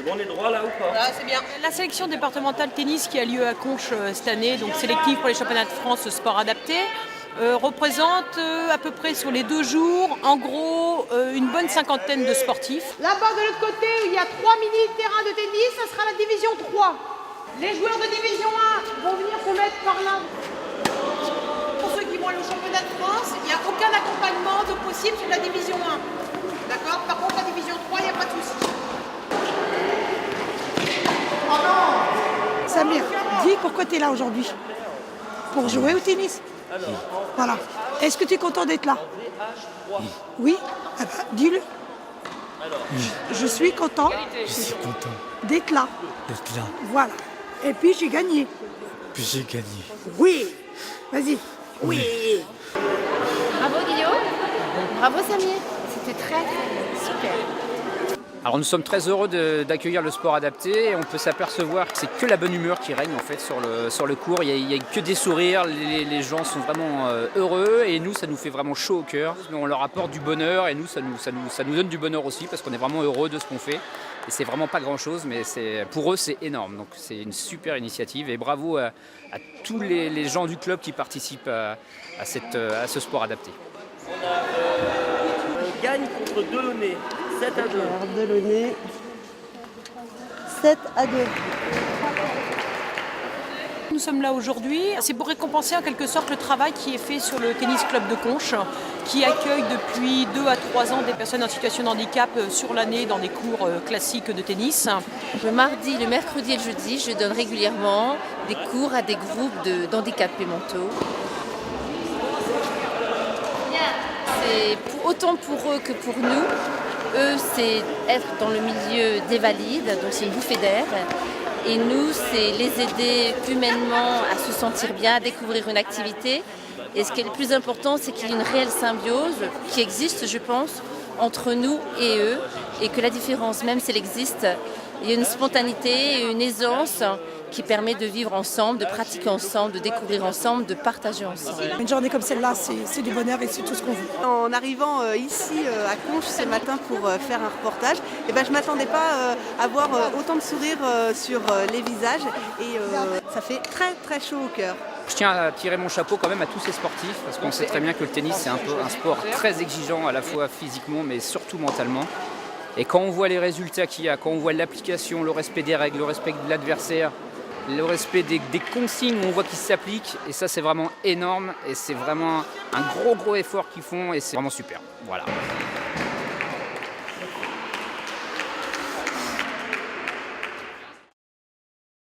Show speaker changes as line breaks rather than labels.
bon, on est droit là ou pas?
Voilà, c'est bien. La sélection départementale tennis qui a lieu à Conches cette année, donc sélective pour les championnats de France sport adapté, représente à peu près sur les 2 jours, en gros, une bonne cinquantaine de sportifs. Là-bas de l'autre côté, il y a 3 mini-terrains de tennis, ça sera la division 3. Les joueurs de division 1 vont venir se mettre par là. Pour ceux qui vont aller au championnat de France, il n'y a aucun accompagnement de possible sur la division 1. D'accord? Par contre, la division 3, il n'y a pas de souci.
Samir, dis pourquoi tu es là aujourd'hui? Pour jouer au tennis. Voilà. Est-ce que tu es content d'être là? Oui. Ah bah, dis-le. Je suis content.
Je suis content
D'être là.
d'être là.
Voilà. Et puis j'ai gagné.
Puis j'ai gagné.
Oui. Vas-y. Oui.
Bravo Guillaume, bravo Samir, c'était très super.
Alors nous sommes très heureux d'accueillir le sport adapté et on peut s'apercevoir que c'est que la bonne humeur qui règne en fait sur le cours. Il n'y a que des sourires, les gens sont vraiment heureux et nous ça nous fait vraiment chaud au cœur. On leur apporte du bonheur et nous ça nous donne du bonheur aussi parce qu'on est vraiment heureux de ce qu'on fait. Et c'est vraiment pas grand chose mais pour eux c'est énorme. Donc c'est une super initiative et bravo à tous les gens du club qui participent à ce sport adapté.
On gagne contre Delaunay, 7 à 2.
Delaunay, 7 à 2.
Nous sommes là aujourd'hui, c'est pour récompenser en quelque sorte le travail qui est fait sur le tennis club de Conches, qui accueille depuis 2 à 3 ans des personnes en situation de handicap sur l'année dans des cours classiques de tennis.
Le mardi, le mercredi et le jeudi, je donne régulièrement des cours à des groupes d'handicapés mentaux. C'est autant pour eux que pour nous. Eux, c'est être dans le milieu des valides, donc c'est une bouffée d'air. Et nous, c'est les aider humainement à se sentir bien, à découvrir une activité. Et ce qui est le plus important, c'est qu'il y ait une réelle symbiose qui existe, je pense, entre nous et eux. Et que la différence, même si elle existe, il y a une spontanéité et une aisance qui permet de vivre ensemble, de pratiquer ensemble, de découvrir ensemble, de partager ensemble.
Une journée comme celle-là, c'est du bonheur et c'est tout ce qu'on veut.
En arrivant ici à Conches ce matin pour faire un reportage, je ne m'attendais pas à voir autant de sourires sur les visages et ça fait très très chaud au cœur.
Je tiens à tirer mon chapeau quand même à tous ces sportifs parce qu'on sait très bien que le tennis c'est un sport très exigeant à la fois physiquement mais surtout mentalement. Et quand on voit les résultats qu'il y a, quand on voit l'application, le respect des règles, le respect de l'adversaire, le respect des consignes, on voit qu'ils s'appliquent et ça c'est vraiment énorme et c'est vraiment un gros effort qu'ils font et c'est vraiment super. Voilà.